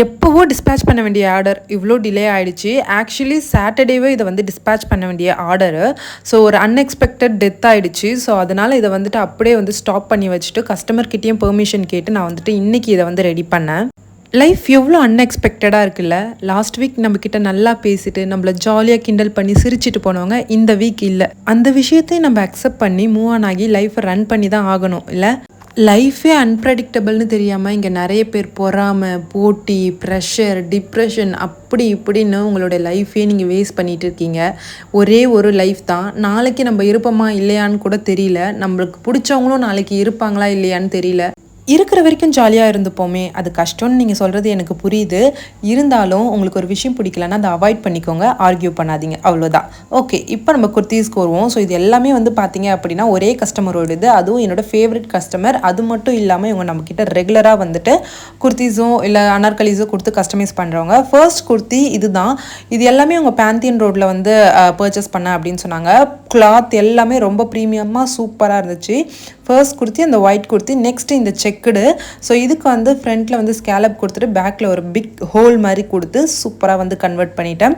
எப்போவோ டிஸ்பேட்ச் பண்ண வேண்டிய ஆர்டர் இவ்வளோ டிலே ஆகிடுச்சு. ஆக்சுவலி சாட்டர்டேவே இதை வந்து டிஸ்பேட்ச் பண்ண வேண்டிய ஆர்டரு. ஸோ ஒரு அன்எக்ஸ்பெக்டட் டெத் ஆகிடுச்சு. ஸோ அதனால் இதை வந்துட்டு அப்படியே வந்து ஸ்டாப் பண்ணி வச்சுட்டு கஸ்டமர்கிட்டையும் பெர்மிஷன் கேட்டு நான் வந்துட்டு இன்றைக்கி இதை வந்து ரெடி பண்ணேன். லைஃப் எவ்வளோ அன்எக்ஸ்பெக்டடாக இருக்குல்ல. லாஸ்ட் வீக் நம்மக்கிட்ட நல்லா பேசிட்டு நம்மளை ஜாலியாக கிண்டல் பண்ணி சிரிச்சிட்டு போனவங்க இந்த வீக் இல்லை. அந்த விஷயத்தையும் நம்ம அக்செப்ட் பண்ணி மூவ் ஆன் ஆகி லைஃப்பை ரன் பண்ணி தான் ஆகணும் இல்லை. லைஃபே அன்ப்ரெடிக்டபிள்னு தெரியாமல் இங்கே நிறைய பேர் பொறாமை, போட்டி, ப்ரெஷர், டிப்ரெஷன் அப்படி இப்படின்னு உங்களுடைய லைஃபே நீங்கள் வேஸ்ட் பண்ணிகிட்டு இருக்கீங்க. ஒரே ஒரு லைஃப் தான். நாளைக்கு நம்ம இருப்போமா இல்லையான்னு கூட தெரியல. நம்மளுக்கு பிடிச்சவங்களும் நாளைக்கு இருப்பாங்களா இல்லையான்னு தெரியல. இருக்கிற வரைக்கும் ஜாலியாக இருந்துப்போமே. அது கஷ்டம்னு நீங்கள் சொல்கிறது எனக்கு புரியுது. இருந்தாலும் உங்களுக்கு ஒரு விஷயம் பிடிக்கலன்னா அதை அவாய்ட் பண்ணிக்கோங்க, ஆர்கியூ பண்ணாதீங்க, அவ்வளோதான். ஓகே, இப்போ நம்ம குர்த்தீஸ்க்கு வருவோம். ஸோ இது எல்லாமே வந்து பார்த்தீங்க அப்படின்னா ஒரே கஸ்டமரோடது. அதுவும் என்னோடய ஃபேவரட் கஸ்டமர். அது மட்டும் இல்லாமல் இவங்க நம்மக்கிட்ட ரெகுலராக வந்துட்டு குர்த்தீஸும் இல்லை அனார்கலிஸும் கொடுத்து கஸ்டமைஸ் பண்ணுறவங்க. ஃபர்ஸ்ட் குர்த்தி இது தான். இது எல்லாமே உங்கள் பேந்தியன் ரோட்டில் வந்து பர்ச்சேஸ் பண்ண அப்படின்னு சொன்னாங்க. கிளாத் எல்லாமே ரொம்ப ப்ரீமியமாக சூப்பராக இருந்துச்சு. ஃபர்ஸ்ட் குர்த்தி அந்த ஒயிட் குர்த்தி, நெக்ஸ்ட்டு இந்த செக்குடு. ஸோ இதுக்கு வந்து ஃப்ரண்ட்டில் வந்து ஸ்கேலப் கொடுத்துட்டு பேக்கில் ஒரு பிக் ஹோல் மாதிரி கொடுத்து சூப்பராக வந்து கன்வெர்ட் பண்ணிட்டேன்.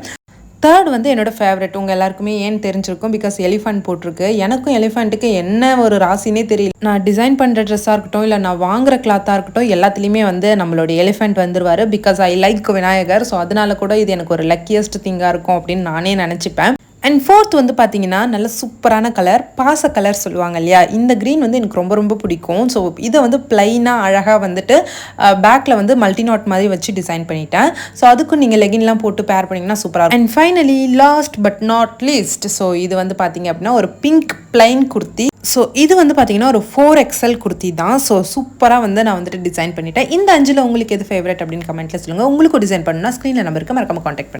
தேர்ட் வந்து என்னோடய ஃபேவரட். உங்கள் எல்லாருக்குமே ஏன்னு தெரிஞ்சிருக்கும், பிகாஸ் எலிஃபண்ட் போட்டிருக்கு. எனக்கும் எலிஃபண்ட்டுக்கு என்ன ஒரு ராசினே தெரியல. நான் டிசைன் பண்ணுற ட்ரெஸ்ஸாக இருக்கட்டும் இல்லை நான் வாங்குகிற கிளாத்தாக இருக்கட்டும் எல்லாத்துலேயுமே வந்து நம்மளோட எலிஃபண்ட் வந்துருவார். Because I like Vinayagar. So அதனால கூட இது எனக்கு ஒரு லக்கியஸ்ட் திங்காக இருக்கும் அப்படின்னு நானே நினச்சிப்பேன். அண்ட் ஃபோர்த் வந்து பார்த்தீங்கன்னா நல்ல சூப்பரான கலர், பாச கலர் சொல்லுவாங்க இல்லையா. இந்த க்ரீன் வந்து எனக்கு ரொம்ப ரொம்ப பிடிக்கும். ஸோ இதை வந்து ப்ளைனாக அழகாக வந்துட்டு பேக்கில் வந்து மல்டி நாட் மாதிரி வச்சு டிசைன் பண்ணிட்டேன். ஸோ அதுக்கும் நீங்கள் லெகின்லாம் போட்டு பேர் பண்ணிங்கன்னா சூப்பராக இருக்கும். And finally last but not least, so இது வந்து பார்த்தீங்க அப்படின்னா ஒரு பிங்க் பிளைன் குர்த்தி. ஸோ இது வந்து பார்த்தீங்கன்னா ஒரு 4XL குர்த்தி தான். ஸோ சூப்பராக வந்து நான் வந்துட்டு டிசைன் பண்ணிட்டேன். இந்த 5ல் உங்களுக்கு எது ஃபேவரட் அப்படின்னு கமெண்ட்டில் சொல்லுங்கள். உங்களுக்கு டிசைன் பண்ணணும்னா ஸ்க்ரீனில் நம்பருக்கு மறக்காம கான்டாக்ட் பண்ணுங்கள்.